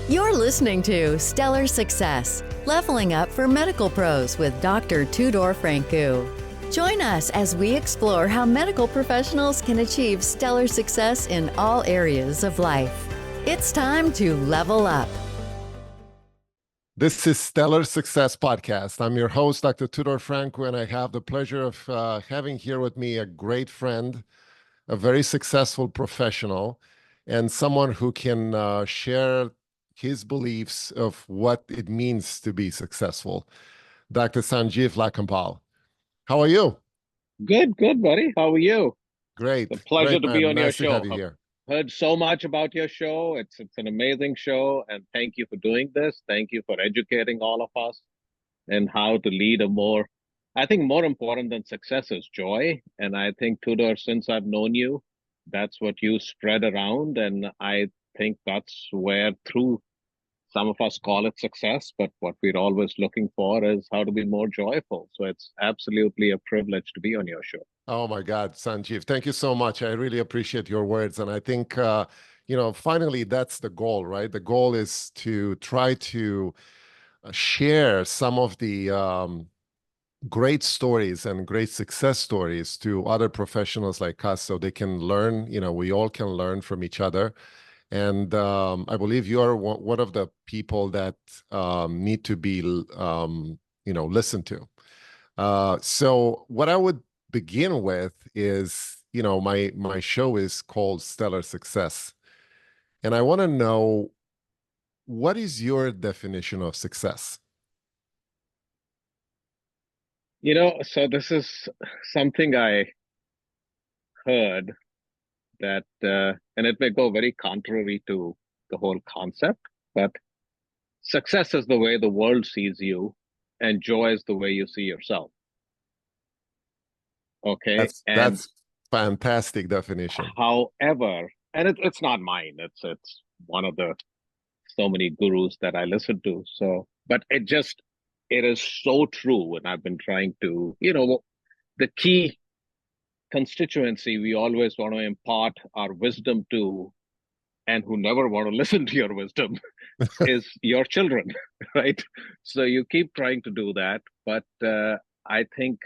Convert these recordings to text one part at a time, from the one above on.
You're listening to Stellar Success, Leveling Up for Medical Pros with Dr. Tudor Francu. Join us as we explore how medical professionals can achieve stellar success in all areas of life. It's time to level up. This is Stellar Success Podcast. I'm your host, Dr. Tudor Francu, and I have the pleasure of having here with me a great friend, a very successful professional, and someone who can share his beliefs of what it means to be successful. Dr. Sanjiv Lakhanpal. How are you? Good, buddy. How are you? It's a Great, pleasure great, to be man. on your Nice to have show. you I've here. heard so much about your show. It's an amazing show, and thank you for doing this. Thank you for educating all of us and how to lead a more, I think more important than success is joy. And I think Tudor, since I've known you, that's what you spread around. And I think that's where through some of us call it success, but what we're always looking for is how to be more joyful. So it's absolutely a privilege to be on your show. Oh my God, Sanjiv, thank you so much. I really appreciate your words. And I think, finally, that's the goal, right? The goal is to try to share some of the great stories and great success stories to other professionals like us so they can learn, we all can learn from each other. And I believe you're one of the people that need to be, listened to. So what I would begin with is, my show is called Stellar Success. And I want to know, what is your definition of success? So this is something I heard that, and it may go very contrary to the whole concept, but success is the way the world sees you, and joy is the way you see yourself. Okay. And That's fantastic definition. however, and it's not mine, it's one of the so many gurus that I listen to. So, but it is so true. And I've been trying to, the key constituency we always want to impart our wisdom to, and who never want to listen to your wisdom, is your children, right? So you keep trying to do that. But I think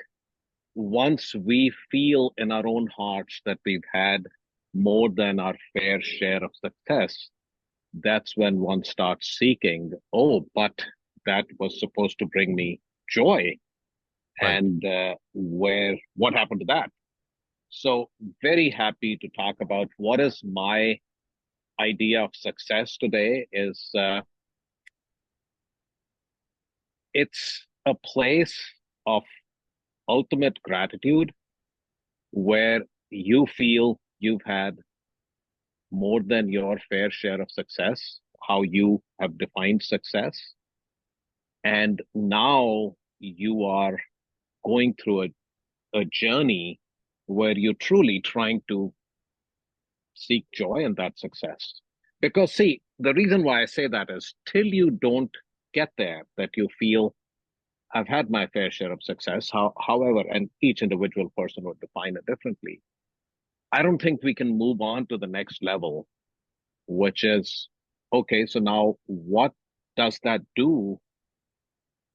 once we feel in our own hearts that we've had more than our fair share of success, that's when one starts seeking, oh, but that was supposed to bring me joy. Right. And what happened to that? So, very happy to talk about what is my idea of success today is it's a place of ultimate gratitude where you feel you've had more than your fair share of success, how you have defined success. And now you are going through a journey where you're truly trying to seek joy in that success. Because, see, the reason why I say that is till you don't get there, that you feel, I've had my fair share of success, however, and each individual person would define it differently. I don't think we can move on to the next level, which is, okay, so now what does that do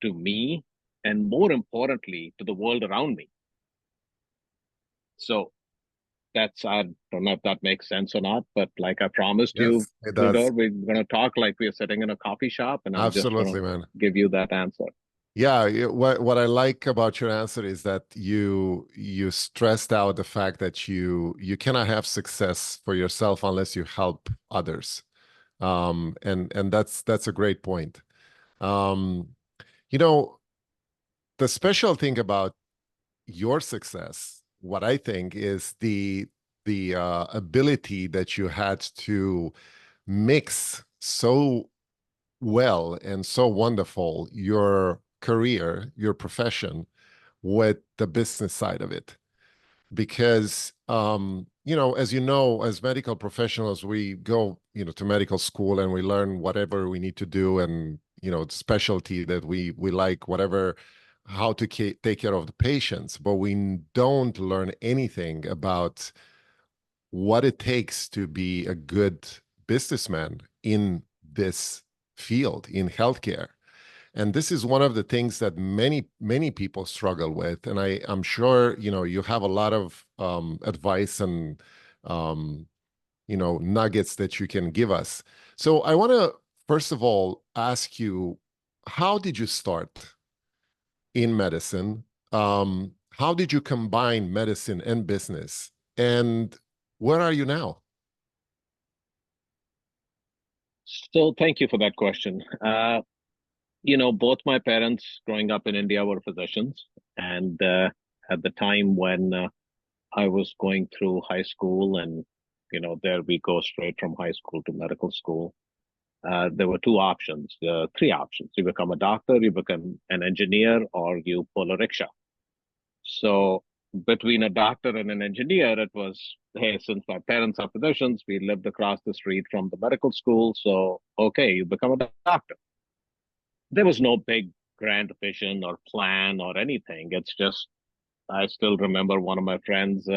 to me? And more importantly, to the world around me. So I don't know if that makes sense or not, but like I promised you, Yes, it Tudor, does. we're going to talk like we're sitting in a coffee shop, and I'm just going Absolutely, to man. give you that answer. Yeah, what I like about your answer is that you stressed out the fact that you cannot have success for yourself unless you help others. And that's a great point. Um, you know, the special thing about your success, what I think is the ability that you had to mix so well and so wonderful your career, your profession, with the business side of it. Because as you know, as medical professionals, we go, to medical school and we learn whatever we need to do, and specialty that we like, whatever, how to take care of the patients, but we don't learn anything about what it takes to be a good businessman in this field in healthcare. And this is one of the things that many people struggle with. And I'm sure, you have a lot of advice and, nuggets that you can give us. So I want to, first of all, ask you, how did you start in medicine? How did you combine medicine and business? And where are you now? So thank you for that question. Both my parents growing up in India were physicians. And at the time when I was going through high school, and, there we go straight from high school to medical school, there were three options. You become a doctor, you become an engineer, or you pull a rickshaw. So between a doctor and an engineer, it was, hey, since my parents are physicians, we lived across the street from the medical school. So, okay, you become a doctor. There was no big grand vision or plan or anything. It's just, I still remember one of my friends,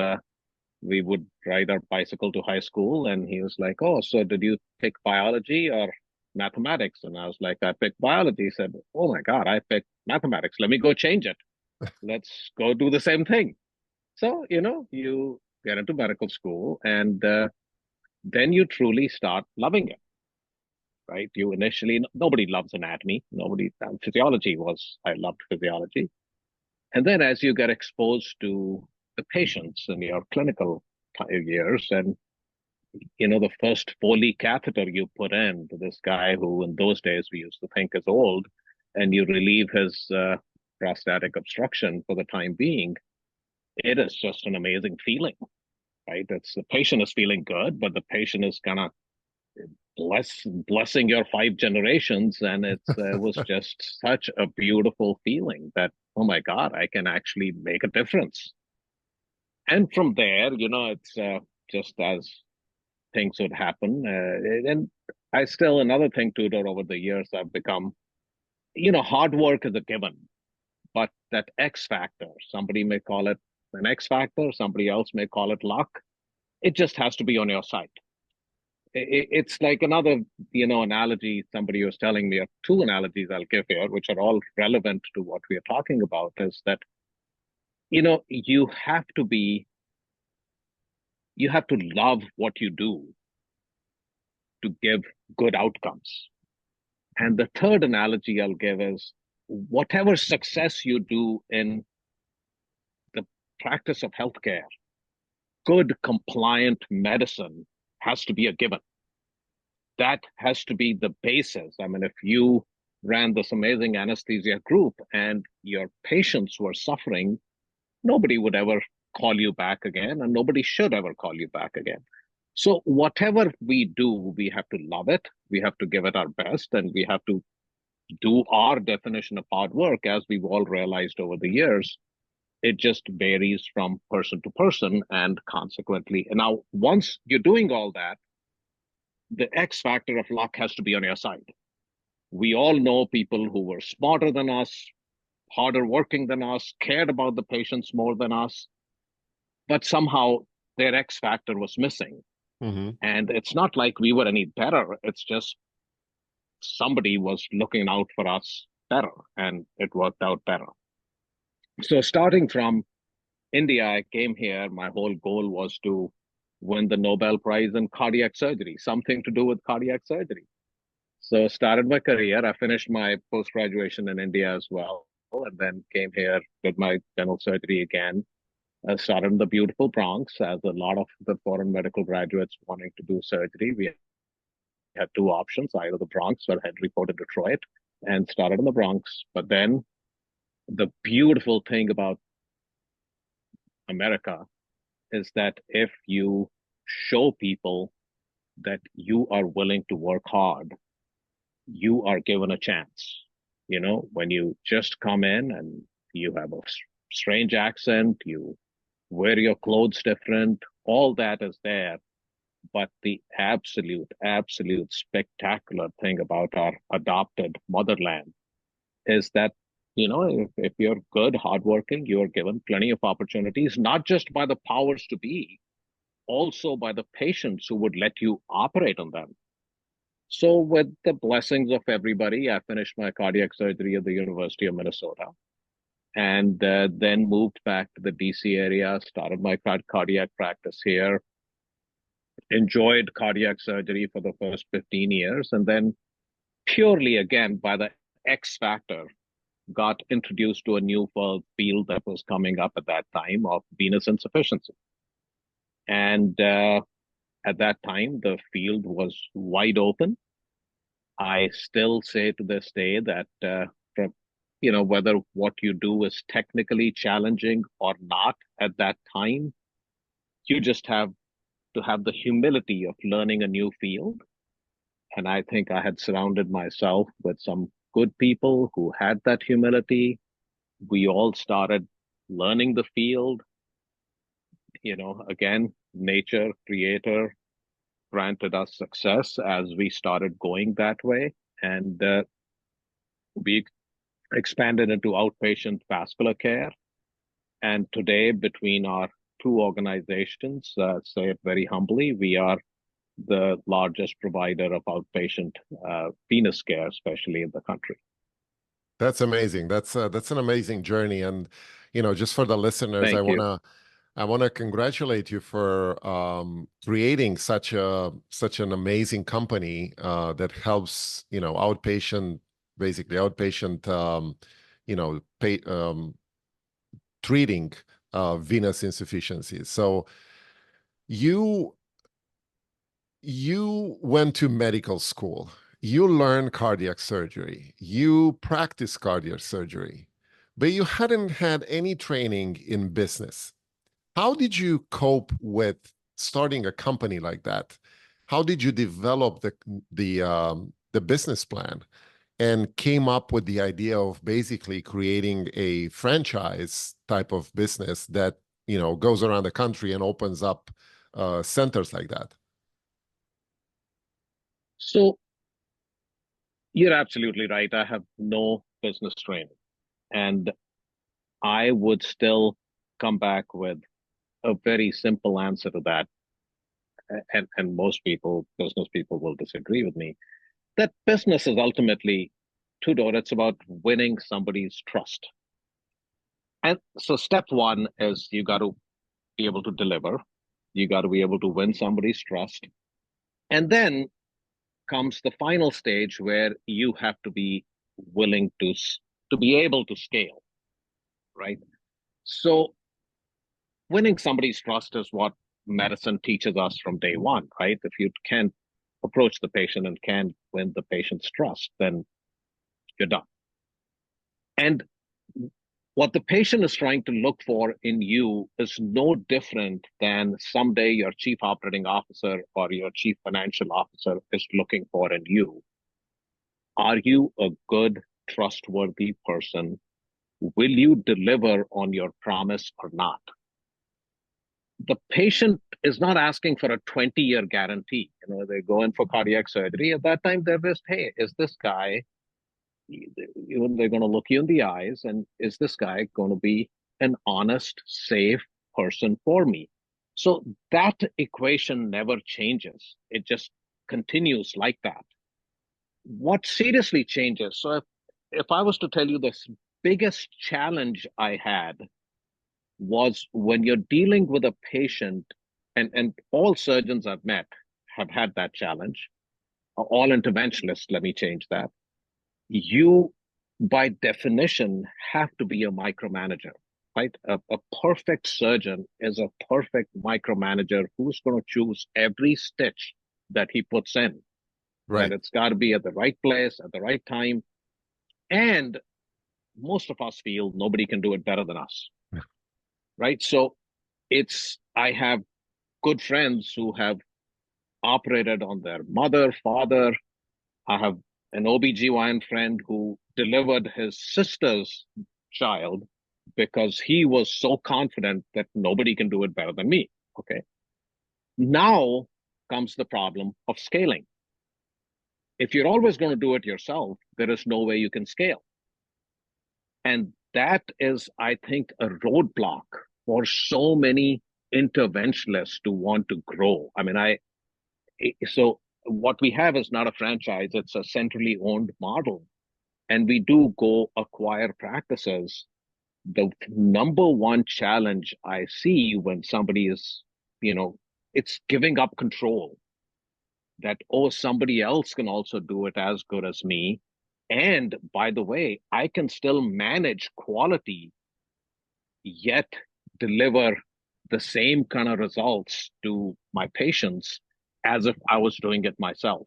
we would ride our bicycle to high school, and he was like, oh, so did you pick biology or mathematics? And I was like, I picked biology. He said, oh my God, I picked mathematics. Let me go change it. Let's go do the same thing. So, you get into medical school, and then you truly start loving it, right? You initially, nobody loves anatomy. Physiology was, I loved physiology. And then as you get exposed to the patients in your clinical years, and, the first Foley catheter you put in to this guy who in those days we used to think is old, and you relieve his prostatic obstruction for the time being, it is just an amazing feeling, right? It's the patient is feeling good, but the patient is gonna blessing your 5 generations, and it was just such a beautiful feeling that, oh my God, I can actually make a difference. And from there, it's just as things would happen, and I still, another thing, Tudor, over the years I've become, hard work is a given, but that X factor, somebody may call it an X factor, somebody else may call it luck. It just has to be on your side. It's like another, analogy somebody was telling me, or two analogies I'll give here, which are all relevant to what we are talking about, is that, you have to love what you do to give good outcomes. And the third analogy I'll give is, whatever success you do in the practice of healthcare, good compliant medicine has to be a given. That has to be the basis. I mean, if you ran this amazing anesthesia group and your patients were suffering, nobody would ever call you back again, and nobody should ever call you back again. So whatever we do, we have to love it. We have to give it our best, and we have to do our definition of hard work, as we've all realized over the years. It just varies from person to person, and consequently, and now once you're doing all that, the X factor of luck has to be on your side. We all know people who were smarter than us, harder working than us, cared about the patients more than us, but somehow their X factor was missing. Mm-hmm. And it's not like we were any better. It's just somebody was looking out for us better, and it worked out better. So starting from India, I came here. My whole goal was to win the Nobel Prize in cardiac surgery, something to do with cardiac surgery. So started my career. I finished my post-graduation in India as well, and then came here, did my general surgery again. I started in the beautiful Bronx, as a lot of the foreign medical graduates wanting to do surgery. We had two options, either the Bronx or Henry Ford in Detroit, and started in the Bronx. But then the beautiful thing about America is that if you show people that you are willing to work hard, you are given a chance. When you just come in and you have a strange accent, you wear your clothes different, all that is there. But the absolute spectacular thing about our adopted motherland is that, if you're good, hardworking, you're given plenty of opportunities, not just by the powers to be, also by the patients who would let you operate on them. So, with the blessings of everybody, I finished my cardiac surgery at the University of Minnesota and then moved back to the DC area, started my cardiac practice here, enjoyed cardiac surgery for the first 15 years, and then purely again by the X factor, got introduced to a new field that was coming up at that time of venous insufficiency. And at that time, the field was wide open. I still say to this day that from whether what you do is technically challenging or not at that time, you just have to have the humility of learning a new field. And I think I had surrounded myself with some good people who had that humility. We all started learning the field. Again, nature, creator granted us success as we started going that way. And we expanded into outpatient vascular care. And today, between our two organizations, say it very humbly, we are the largest provider of outpatient venous care, especially in the country. That's amazing. That's an amazing journey. And just for the listeners, Thank you. I want to congratulate you for creating such an amazing company that helps basically outpatient treating venous insufficiency. So you you went to medical school, you learned cardiac surgery, you practiced cardiac surgery, but you hadn't had any training in business. How did you cope with starting a company like that? How did you develop the business plan and came up with the idea of basically creating a franchise type of business that goes around the country and opens up centers like that? So you're absolutely right. I have no business training. And I would still come back with a very simple answer to that. And most people, business people, will disagree with me. That business is ultimately Tudor, it's about winning somebody's trust. And so step one is you got to be able to deliver. You got to be able to win somebody's trust. And then comes the final stage where you have to be willing to be able to scale, right? So winning somebody's trust is what medicine teaches us from day one, right? If you can't approach the patient and can't win the patient's trust, then you're done. And what the patient is trying to look for in you is no different than someday your chief operating officer or your chief financial officer is looking for in you. Are you a good, trustworthy person? Will you deliver on your promise or not? The patient is not asking for a 20-year guarantee. They go in for cardiac surgery. At that time, they're just, hey, is this guy, they're going to look you in the eyes, and is this guy going to be an honest, safe person for me? So that equation never changes. It just continues like that. What seriously changes? So if I was to tell you the biggest challenge I had was when you're dealing with a patient, and all surgeons I've met have had that challenge, all interventionists, let me change that. You, by definition, have to be a micromanager, right? A perfect surgeon is a perfect micromanager who's going to choose every stitch that he puts in, Right. that it's got to be at the right place, at the right time. And most of us feel nobody can do it better than us, right? So I have good friends who have operated on their mother, father. I have an OBGYN friend who delivered his sister's child because he was so confident that nobody can do it better than me. Okay. Now comes the problem of scaling. If you're always going to do it yourself, there is no way you can scale. And that is, I think, a roadblock for so many interventionists to want to grow. I mean, so what we have is not a franchise, it's a centrally owned model. And we do go acquire practices. The number one challenge I see when somebody is, it's giving up control, that, oh, somebody else can also do it as good as me. And by the way, I can still manage quality, yet deliver the same kind of results to my patients as if I was doing it myself.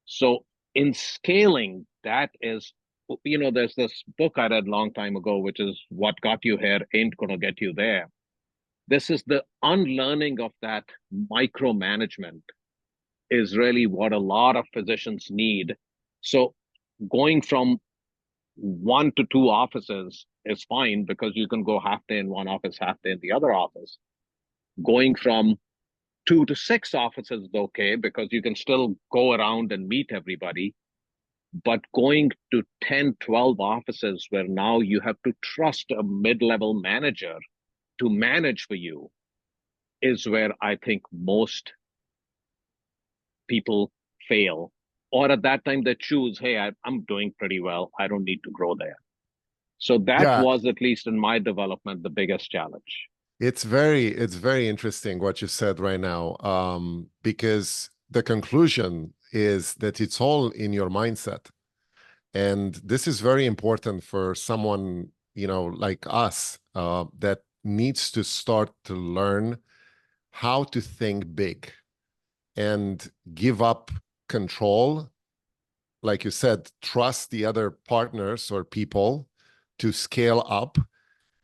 So in scaling, that is, there's this book I read a long time ago, which is What Got You Here Ain't Gonna Get You There. This is the unlearning of that micromanagement is really what a lot of physicians need. So going from 1 to 2 offices is fine because you can go half day in one office, half day in the other office. Going from 2 to 6 offices is okay because you can still go around and meet everybody. But going to 10, 12 offices where now you have to trust a mid-level manager to manage for you is where I think most people fail. Or at that time they choose, hey, I'm doing pretty well, I don't need to grow there. So that Yeah, was, at least in my development, the biggest challenge. it's very interesting what you said right now, because the conclusion is that it's all in your mindset. And this is very important for someone, like us, that needs to start to learn how to think big and give up control. Like you said, trust the other partners or people to scale up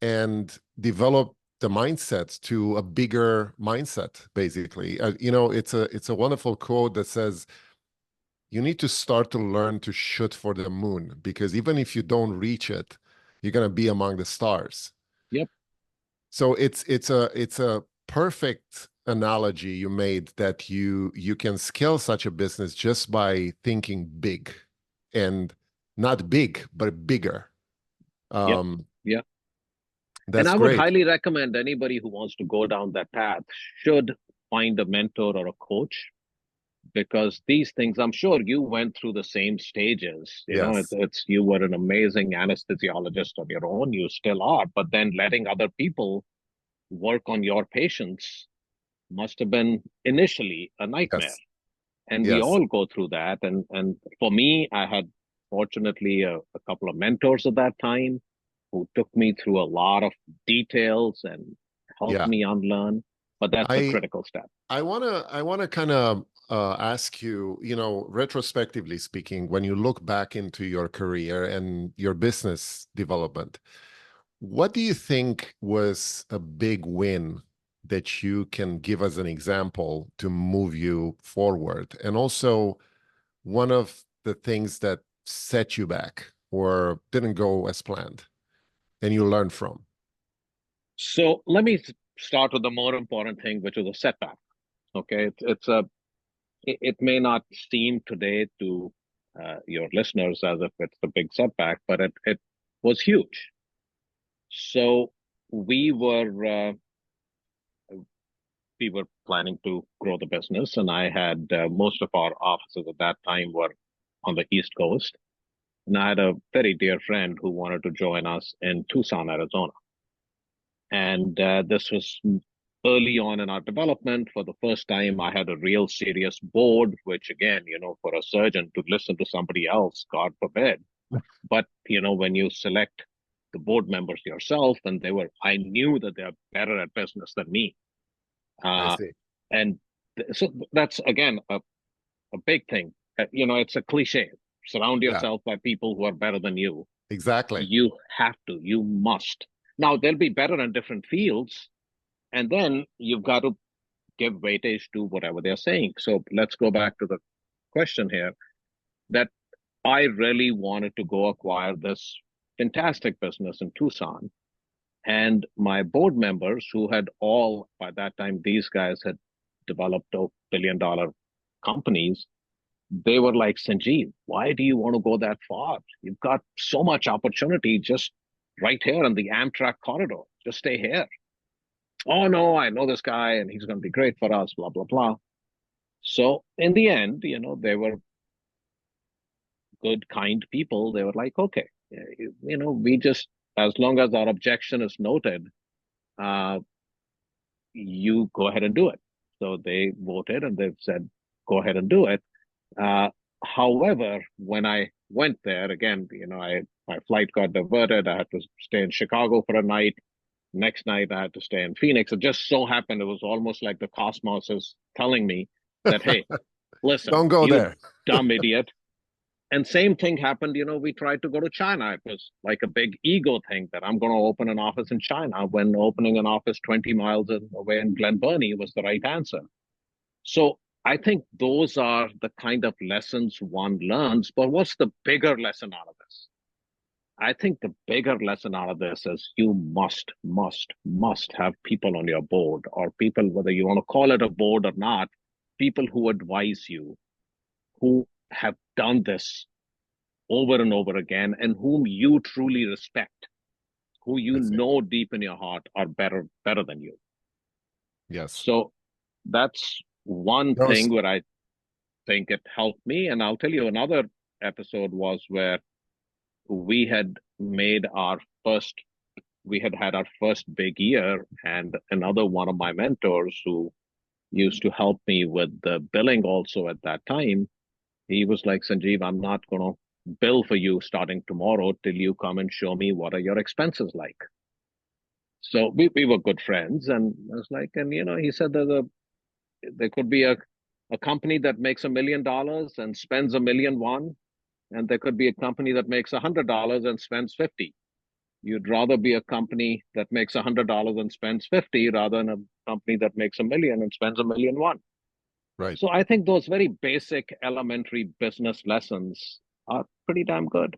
and develop the mindset to a bigger mindset, basically. It's a wonderful quote that says, you need to start to learn to shoot for the moon, because even if you don't reach it, you're going to be among the stars. Yep. So it's a perfect analogy you made, that you can scale such a business just by thinking big, and not big, but bigger. Yep. Um, Yeah. And that's I would great. highly recommend anybody who wants to go down that path should find a mentor or a coach, because these things, I'm sure you went through the same stages. Yes. It's you were an amazing anesthesiologist of your own, you still are, but then letting other people work on your patients must have been initially a nightmare. Yes. And we Yes. all go through that. And for me, I had fortunately a couple of mentors at that time who took me through a lot of details and helped Yeah. me unlearn. But that's a I critical step. I wanna kind of ask you, retrospectively speaking, when you look back into your career and your business development, what do you think was a big win that you can give as an example to move you forward? And also, one of the things that set you back or didn't go as planned and you learned from? So let me start with the more important thing, which is a setback. Okay, it may not seem today to your listeners as if it's a big setback, but it was huge. So we were we were planning to grow the business, and I had most of our offices at that time were on the East Coast, and I had a very dear friend who wanted to join us in Tucson, Arizona. And this was early on in our development. For the first time, I had a real serious board, which again, for a surgeon to listen to somebody else, God forbid. But, when you select the board members yourself, and I knew that they're better at business than me. I Uh, see. and so that's, again, a big thing. It's a cliche. Surround Yeah, yourself by people who are better than you. exactly. You must. Now, they'll be better in different fields, and then you've got to give weightage to whatever they're saying. So let's go back to the question here, that I really wanted to go acquire this fantastic business in Tucson. And my board members, who had all, by that time, these guys had developed $1 billion companies, they were like, Sanjeev, why do you want to go that far? You've got so much opportunity just right here on the Amtrak corridor. Just stay here. Oh, no, I know this guy and he's going to be great for us, blah, blah, blah. So in the end, they were good, kind people. They were like, okay, we just, as long as our objection is noted, uh, you go ahead and do it. So they voted and they've said, go ahead and do it. Uh, However, when I went there again, my flight got diverted. I had to stay in Chicago for a night. Next night, I had to stay in Phoenix. It just so happened it was almost like the cosmos is telling me that, hey, listen, Don't go you there. dumb idiot. And same thing happened, we tried to go to China. It was like a big ego thing that I'm going to open an office in China when opening an office 20 miles away in Glen Burnie was the right answer. So I think those are the kind of lessons one learns. But what's the bigger lesson out of this? I think the bigger lesson out of this is you must have people on your board, or people, whether you want to call it a board or not, people who advise you, who have done this over and over again, and whom you truly respect, who I see. deep in your heart are better than you. Yes. So that's one Those thing where I think it helped me. And I'll tell you, another episode was where we had made our first, we had had our first big year, and another one of my mentors who used to help me with the billing also at that time, he was like, Sanjeev, I'm not going to bill for you starting tomorrow till you come and show me what are your expenses like. So we were good friends, and I was like, and he said that there could be a company that makes $1 million and spends 1,000,001, and there could be a company that makes $100 and spends 50. You'd rather be a company that makes $100 and spends 50 rather than a company that makes 1 million and spends 1,000,001. right. So I think those very basic elementary business lessons are pretty damn good.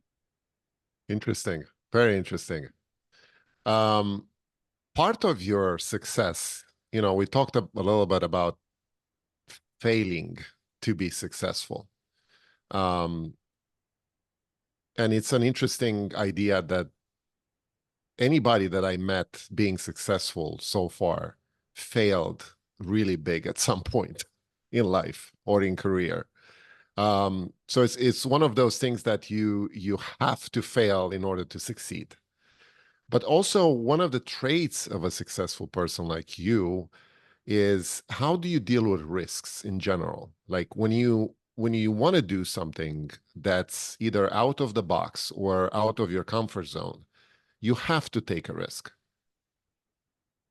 Interesting. Very interesting. Um, Part of your success, we talked a little bit about failing to be successful. Um, and it's an interesting idea that anybody that I met being successful so far failed really big at some point in life or in career. So it's one of those things that you have to fail in order to succeed. But also one of the traits of a successful person like you is how do you deal with risks in general? Like when you want to do something that's either out of the box or out of your comfort zone, you have to take a risk.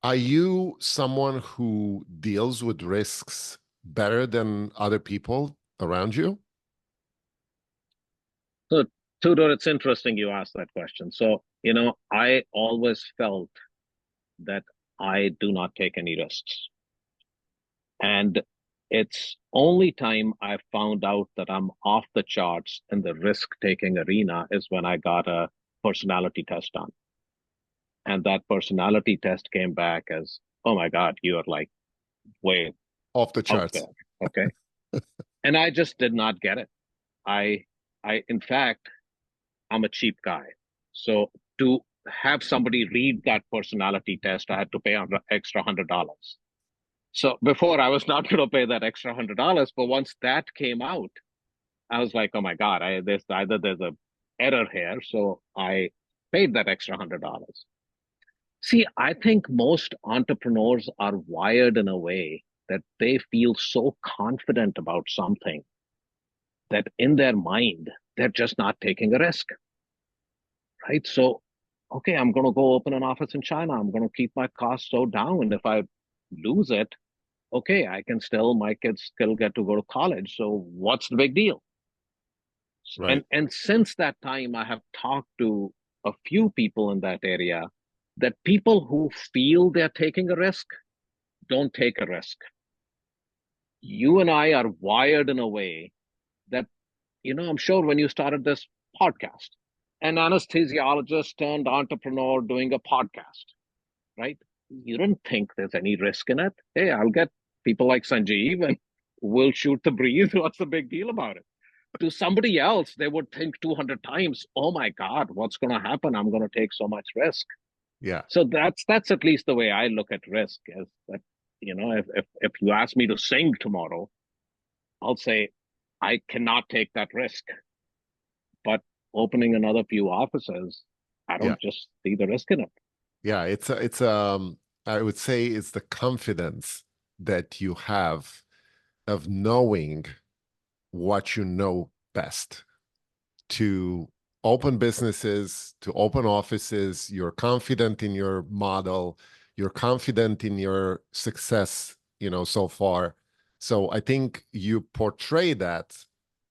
Are you someone who deals with risks better than other people around you? So, Tudor, it's interesting you asked that question. So, I always felt that I do not take any risks. And it's only time I found out that I'm off the charts in the risk taking arena is when I got a personality test done. And that personality test came back as, oh my God, you are like way Off the out charts. there. Okay. And I just did not get it. I, in fact, I'm a cheap guy. So to have somebody read that personality test, I had to pay an extra $100. So before I was not going to pay that extra $100, but once that came out, I was like, oh my God, there's a error here. So I paid that extra $100. See, I think most entrepreneurs are wired in a way that they feel so confident about something that in their mind, they're just not taking a risk, right? So, okay, I'm going to go open an office in China. I'm going to keep my costs so down. And if I lose it, okay, my kids still get to go to college. So what's the big deal? Right. And since that time, I have talked to a few people in that area that people who feel they're taking a risk don't take a risk. You and I are wired in a way that, I'm sure when you started this podcast, an anesthesiologist turned entrepreneur doing a podcast, right? You don't think there's any risk in it. Hey, I'll get people like Sanjeev and we'll shoot the breeze. What's the big deal about it? To somebody else, they would think 200 times, oh my God, what's going to happen? I'm going to take so much risk. Yeah. So that's at least the way I look at risk is that, if you ask me to sing tomorrow, I'll say I cannot take that risk. But opening another few offices, I Yeah. don't just see the risk in it. Yeah, I would say it's the confidence that you have of knowing what you know best to open businesses, to open offices. You're confident in your model. You're confident in your success, so far. So I think you portray that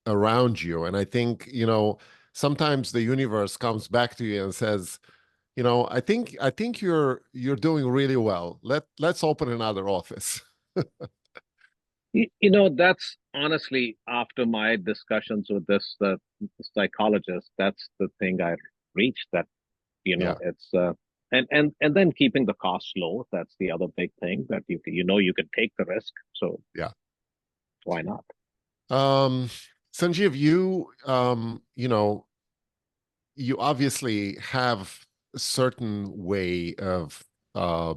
around you. And I think, sometimes the universe comes back to you and says, I think you're doing really well. Let's open another office. That's honestly after my discussions with this psychologist. That's the thing I reached. That Yeah, it's and then keeping the costs low. That's the other big thing that you can take the risk. So yeah. why not? Um, Sanjiv, you obviously have a certain way of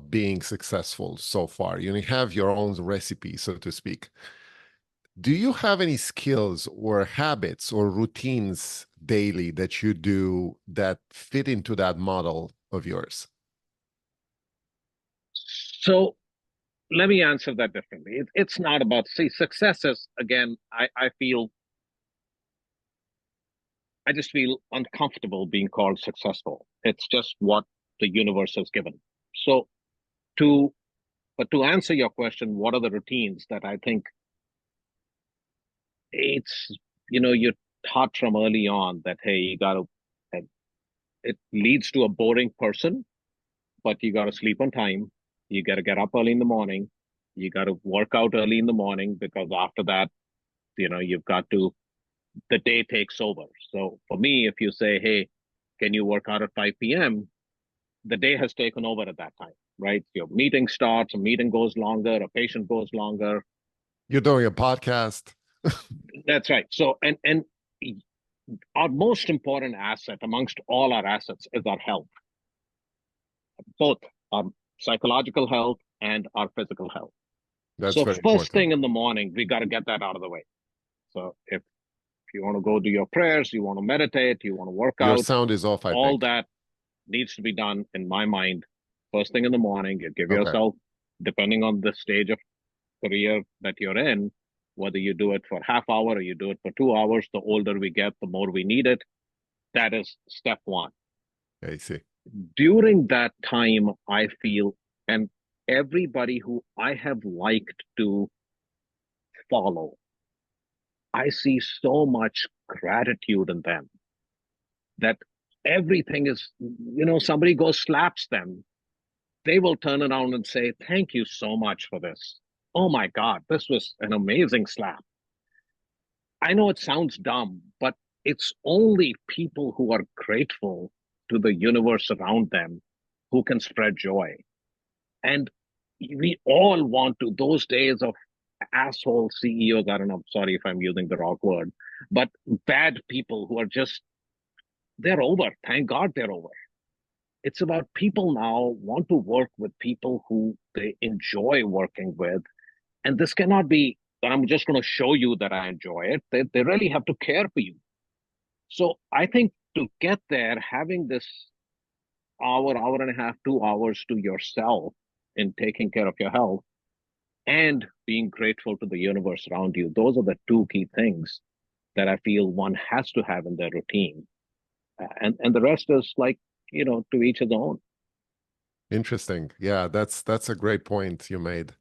being successful so far. You have your own recipe, so to speak. Do you have any skills or habits or routines daily that you do that fit into that model of yours? So let me answer that differently. It's not about see success is again. I just feel uncomfortable being called successful. It's just what the universe has given. So to to answer your question, what are the routines that I think it's you're taught from early on that hey, you got to. It leads to a boring person, but you got to sleep on time. You got to get up early in the morning. You got to work out early in the morning because after that, you've got to the day takes over. So for me, if you say, hey, can you work out at 5 p.m., the day has taken over at that time, right? Your meeting starts, a meeting goes longer, a patient goes longer. You're doing a podcast. That's right. So, and our most important asset amongst all our assets is our health, both our psychological health and our physical health. That's So, very first important. thing in the morning, we got to get that out of the way. So, if you want to go do your prayers, you want to meditate, you want to work Your out, sound is off, I all think. that needs to be done in my mind first thing in the morning. You give Okay. yourself, depending on the stage of career that you're in, whether you do it for half hour or you do it for 2 hours, the older we get, the more we need it. That is step one. I see. During that time, I feel, and everybody who I have liked to follow, I see so much gratitude in them that everything is, somebody goes slaps them, they will turn around and say, thank you so much for this. Oh my God, this was an amazing slap. I know it sounds dumb, but it's only people who are grateful to the universe around them who can spread joy. And we all want to, those days of asshole CEOs, I don't know, sorry if I'm using the wrong word, but bad people who are just, they're over. Thank God they're over. It's about people now want to work with people who they enjoy working with. And this cannot be that I'm just going to show you that I enjoy it. They really have to care for you. So I think to get there, having this hour and a half, 2 hours to yourself in taking care of your health and being grateful to the universe around you, those are the two key things that I feel one has to have in their routine. And the rest is like, to each his own. Interesting. Yeah, that's a great point you made.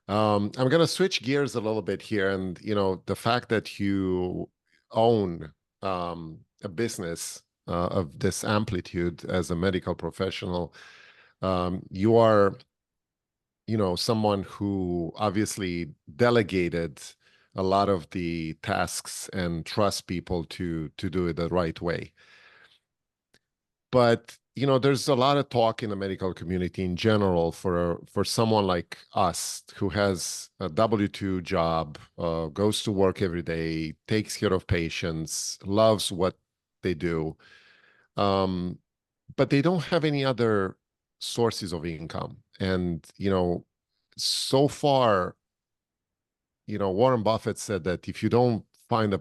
I'm gonna switch gears a little bit here, and the fact that you own a business of this amplitude as a medical professional, you are, someone who obviously delegated a lot of the tasks and trust people to do it the right way. But there's a lot of talk in the medical community in general for someone like us who has a W-2 job, goes to work every day, takes care of patients, loves what they do, um, but they don't have any other sources of income. And so far, Warren Buffett said that if you don't find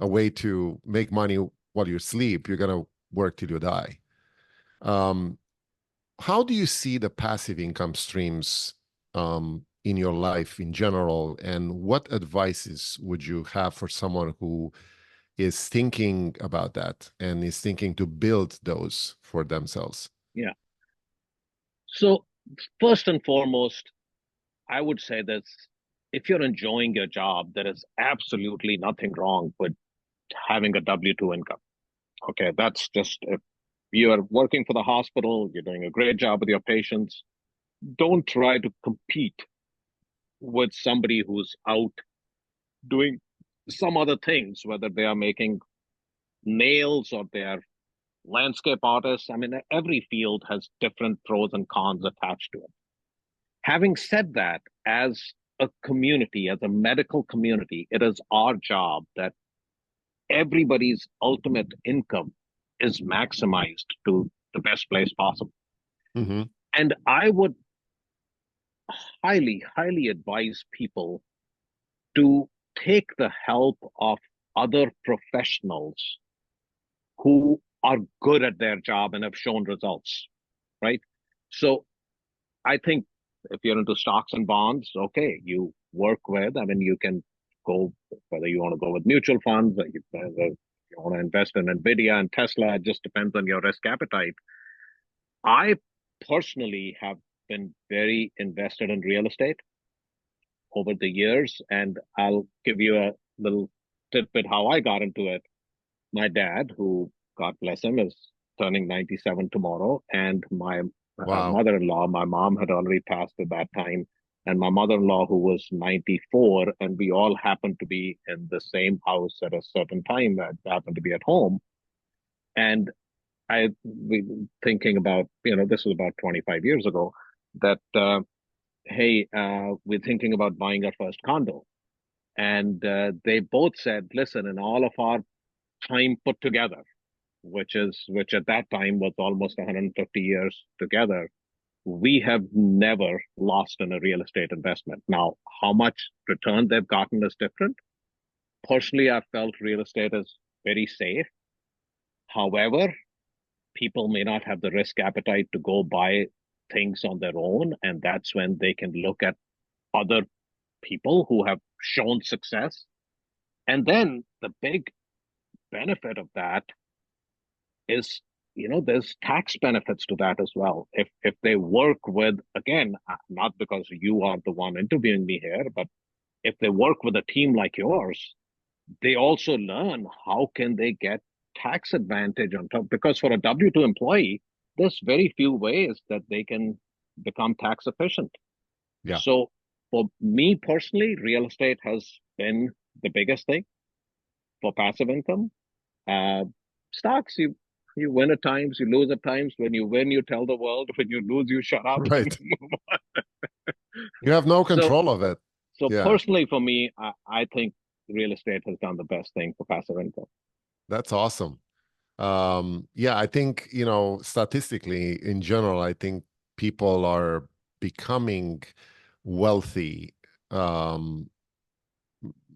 a way to make money while you sleep, you're going to work till you die. How do you see the passive income streams in your life in general, and what advices would you have for someone who is thinking about that and is thinking to build those for themselves? Yeah. So first and foremost, I would say this: if you're enjoying your job, there is absolutely nothing wrong with having a W-2 income. Okay, that's just if you are working for the hospital, you're doing a great job with your patients, don't try to compete with somebody who's out doing some other things, whether they are making nails or they are landscape artists. I mean, every field has different pros and cons attached to it. Having said that, as a community, as a medical community, it is our job that everybody's ultimate income is maximized to the best place possible. Mm-hmm. And I would highly, highly advise people to take the help of other professionals who are good at their job and have shown results, right? So I think if you're into stocks and bonds, okay, you work with, I mean, you can go, whether you want to go with mutual funds, or whether you want to invest in NVIDIA and Tesla, it just depends on your risk appetite. I personally have been very invested in real estate over the years, and I'll give you a little tidbit how I got into it. My dad, who, God bless him, is turning 97 tomorrow, and my Wow. mother-in-law, my mom had already passed at that time, and my mother-in-law, who was 94, and we all happened to be in the same house at a certain time that happened to be at home. And we thinking about, this was about 25 years ago, that, hey, we're thinking about buying our first condo. And they both said, listen, in all of our time put together, which at that time was almost 150 years together, we have never lost in a real estate investment. Now, how much return they've gotten is different. Personally, I felt real estate is very safe. However, people may not have the risk appetite to go buy things on their own, and that's when they can look at other people who have shown success. And then the big benefit of that is, there's tax benefits to that as well. If they work with, again, not because you are the one interviewing me here, but if they work with a team like yours, they also learn how can they get tax advantage on top, because for a W-2 employee, there's very few ways that they can become tax efficient. Yeah. So for me personally, real estate has been the biggest thing for passive income. Stocks, you win at times, you lose at times. When you win, you tell the world. When you lose, you shut up and Right. move on. You have no So, control of it. so Yeah. personally, for me, I think real estate has done the best thing for passive income. That's awesome. Yeah, I think, statistically in general, I think people are becoming wealthy,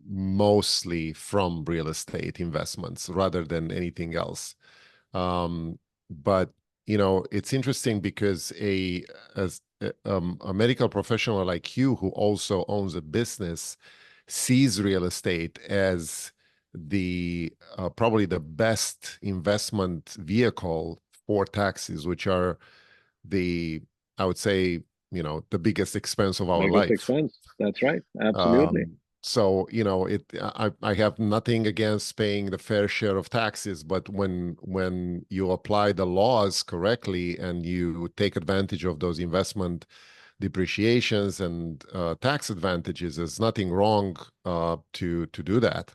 mostly from real estate investments rather than anything else. But it's interesting because a medical professional like you who also owns a business sees real estate as the probably the best investment vehicle for taxes, which are I would say, the biggest expense of our Biggest life. expense. That's right. Absolutely. So, I have nothing against paying the fair share of taxes, but when you apply the laws correctly and you take advantage of those investment depreciations and tax advantages, there's nothing wrong to do that.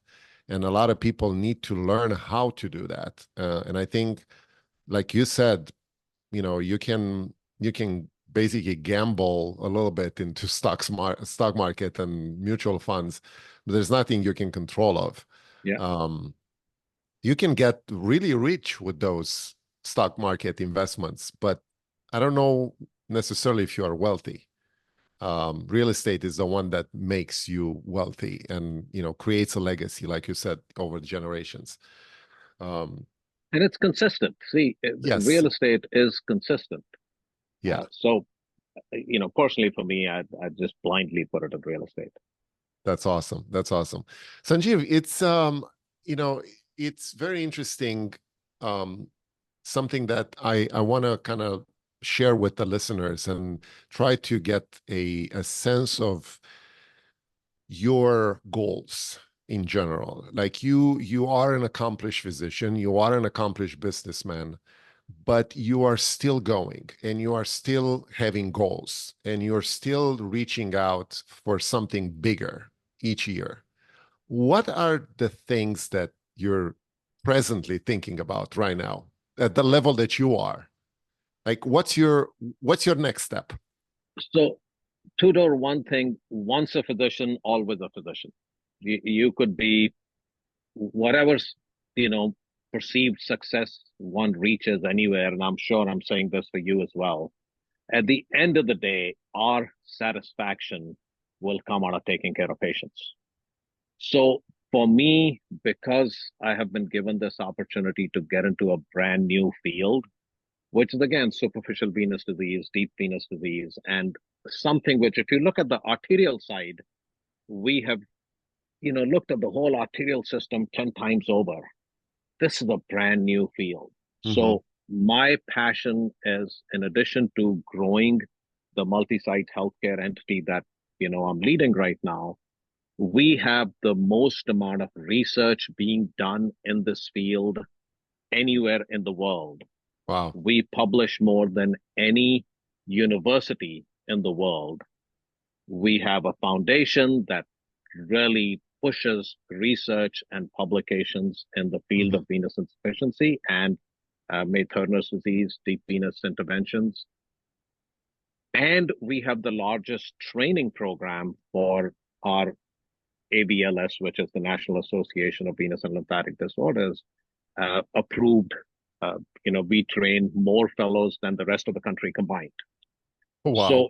And a lot of people need to learn how to do that. And I think, like you said, you can basically gamble a little bit into stock market and mutual funds, but there's nothing you can control of. Yeah. You can get really rich with those stock market investments, but I don't know necessarily if you are wealthy. real estate is the one that makes you wealthy and, you know, creates a legacy, like you said, over the generations. Um, And it's consistent. See, yes. real estate is consistent. Yeah. So, personally for me, I just blindly put it in real estate. That's awesome. That's awesome. Sanjiv, it's you know, it's very interesting. Um, Something that I want to kind of share with the listeners and try to get a sense of your goals in general. Like you are an accomplished physician, you are an accomplished businessman, but you are still going and you are still having goals and you're still reaching out for something bigger each year. What are the things that you're presently thinking about right now at the level that you are? Like what's your next step? So, Tudor, one thing, once a physician, always a physician. You could be whatever's, you know, perceived success one reaches anywhere, and I'm sure I'm saying this for you as well. At the end of the day, our satisfaction will come out of taking care of patients. So for me, because I have been given this opportunity to get into a brand new field, which is again superficial venous disease, deep venous disease, and something which, if you look at the arterial side, we have, looked at the whole arterial system 10 times over. This is a brand new field. Hmm. So my passion is, in addition to growing the multi-site healthcare entity that, I'm leading right now, we have the most amount of research being done in this field anywhere in the world. Wow. We publish more than any university in the world. We have a foundation that really pushes research and publications in the field Hmm. of venous insufficiency and May-Thurner's disease, deep venous interventions. And we have the largest training program for our ABLS, which is the National Association of Venous and Lymphatic Disorders, approved. We train more fellows than the rest of the country combined. Wow. So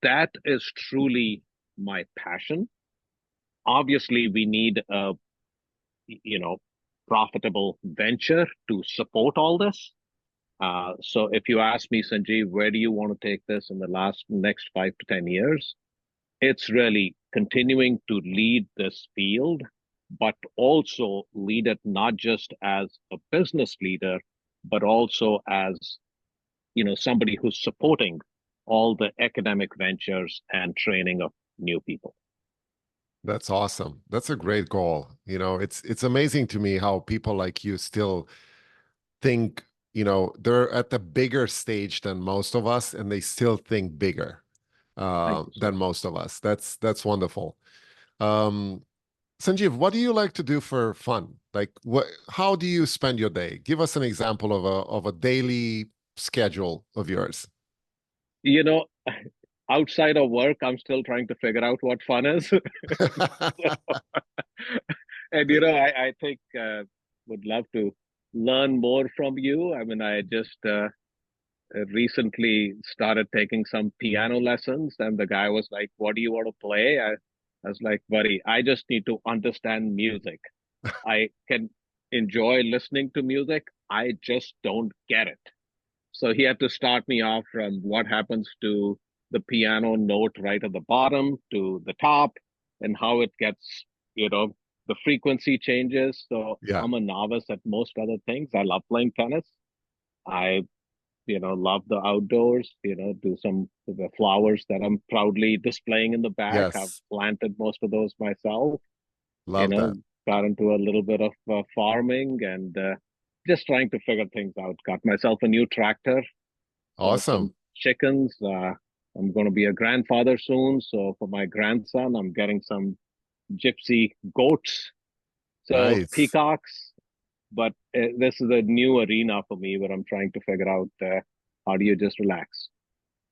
that is truly my passion. Obviously, we need a, you know, profitable venture to support all this. So if you ask me, Sanjeev, where do you want to take this in the next 5 to 10 years? It's really continuing to lead this field, but also lead it not just as a business leader, but also as, somebody who's supporting all the academic ventures and training of new people. That's awesome. That's a great goal. You know, it's amazing to me how people like you still think, you know, they're at the bigger stage than most of us and they still think bigger Thank you, sir. than most of us. That's wonderful. Um, Sanjeev, what do you like to do for fun? Like how do you spend your day? Give us an example of a daily schedule of yours. You know, outside of work, I'm still trying to figure out what fun is. And I think would love to learn more from you. I mean, I just recently started taking some piano lessons, and the guy was like, "What do you want to play?" I was like, "Buddy, I just need to understand music. I can enjoy listening to music. I just don't get it." So he had to start me off from what happens to the piano note right at the bottom to the top and how it gets, the frequency changes. So Yeah. I'm a novice at most other things. I love playing tennis. I, love the outdoors, do some of the flowers that I'm proudly displaying in the back. I've Yes. planted most of those myself, you Love know, that. got into a little bit of farming and just trying to figure things out. Got myself a new tractor for some Awesome. chickens. I'm going to be a grandfather soon. So for my grandson, I'm getting some gypsy goats. So Nice. peacocks. But this is a new arena for me where I'm trying to figure out how do you just relax.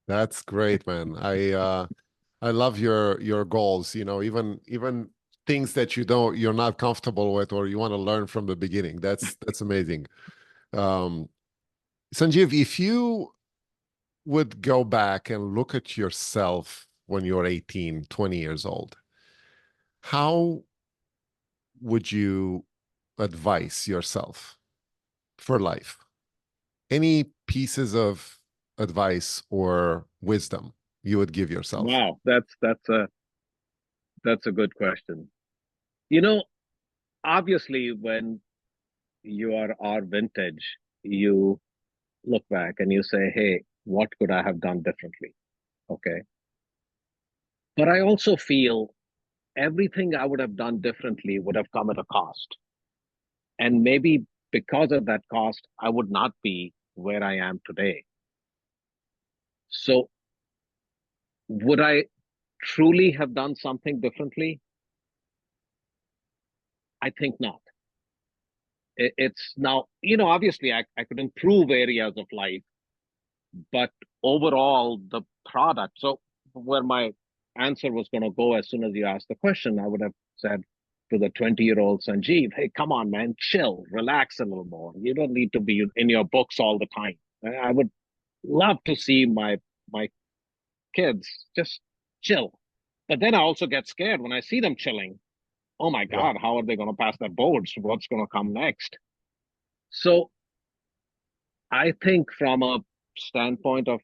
That's great, man. I love your goals, you know, even things that you're not comfortable with or you want to learn from the beginning. That's amazing. Um, Sanjeev, if you would go back and look at yourself when you're 18, 20 years old. How would you advise yourself for life? Any pieces of advice or wisdom you would give yourself? Wow, that's a good question. You know, obviously, when you are our vintage, you look back and you say, "Hey, what could I have done differently?" Okay, but I also feel everything I would have done differently would have come at a cost, and maybe because of that cost, I would not be where I am today. So, would I truly have done something differently? I think not. It's now, obviously I could improve areas of life, but overall, the product. So, where my answer was going to go as soon as you asked the question, I would have said to the 20-year-old Sanjeev, hey, come on, man, chill, relax a little more. You don't need to be in your books all the time. I would love to see my kids just chill. But then I also get scared when I see them chilling. Oh my Yeah. God, how are they going to pass their boards? What's going to come next? So I think from a standpoint of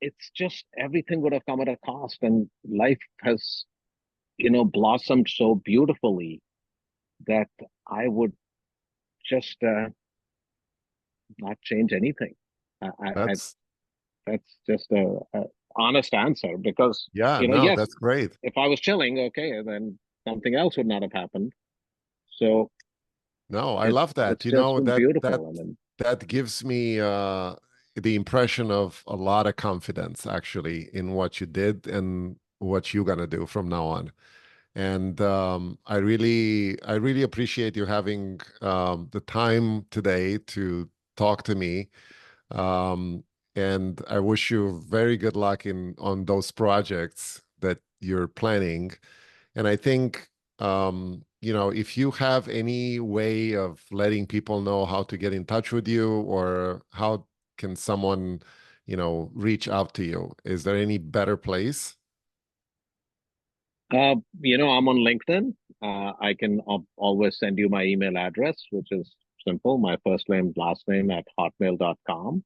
it's just everything would have come at a cost, and life has, blossomed so beautifully that I would just not change anything. I That's, that's just a honest answer because yeah, no, yes, that's great. if I was chilling, okay, then something else would not have happened. So No, I love it's that. just been That beautiful. I mean, that gives me the impression of a lot of confidence actually in what you did and what you're gonna do from now on. And I really appreciate you having the time today to talk to me. Um, and I wish you very good luck in on those projects that you're planning. And I think, if you have any way of letting people know how to get in touch with you or how can someone, reach out to you, is there any better place? I'm on LinkedIn. I can always send you my email address, which is simple, my first name, last name at hotmail.com.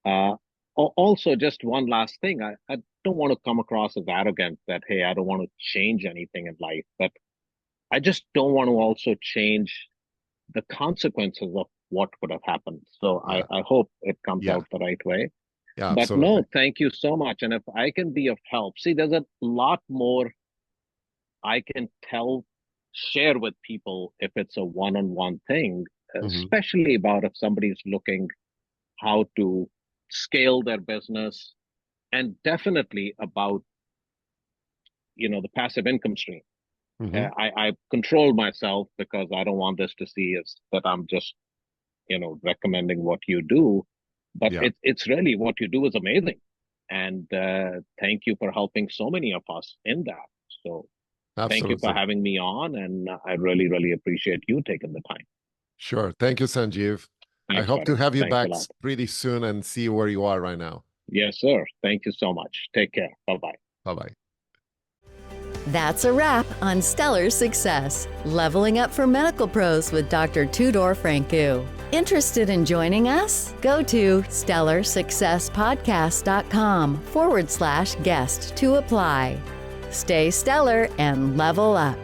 Uh, Also, just one last thing. I don't want to come across as arrogant that, hey, I don't want to change anything in life, but I just don't want to also change the consequences of what could have happened. So Yeah, I hope it comes yeah, out the right way. yeah, But absolutely. no, thank you so much. And if I can be of help, see, there's a lot more I can share with people if it's a one-on-one thing, Hmm. especially about if somebody's looking how to scale their business, and definitely about the passive income stream. Hmm. I control myself because I don't want this to see as that I'm just recommending what you do, but Yeah, it's really what you do is amazing, and thank you for helping so many of us in that. So thank you for absolutely. having me on, and I really really appreciate you taking the time. Sure. Thank you, Sanjeev. I Thanks, hope to buddy. have you Thanks a back lot. pretty soon and see where you are right now. Yes, sir. Thank you so much. Take care. Bye bye. Bye-bye. That's a wrap on Stellar Success, Leveling Up for Medical Pros with Dr. Tudor Franku. Interested in joining us? Go to stellarsuccesspodcast.com/guest to apply. Stay stellar and level up.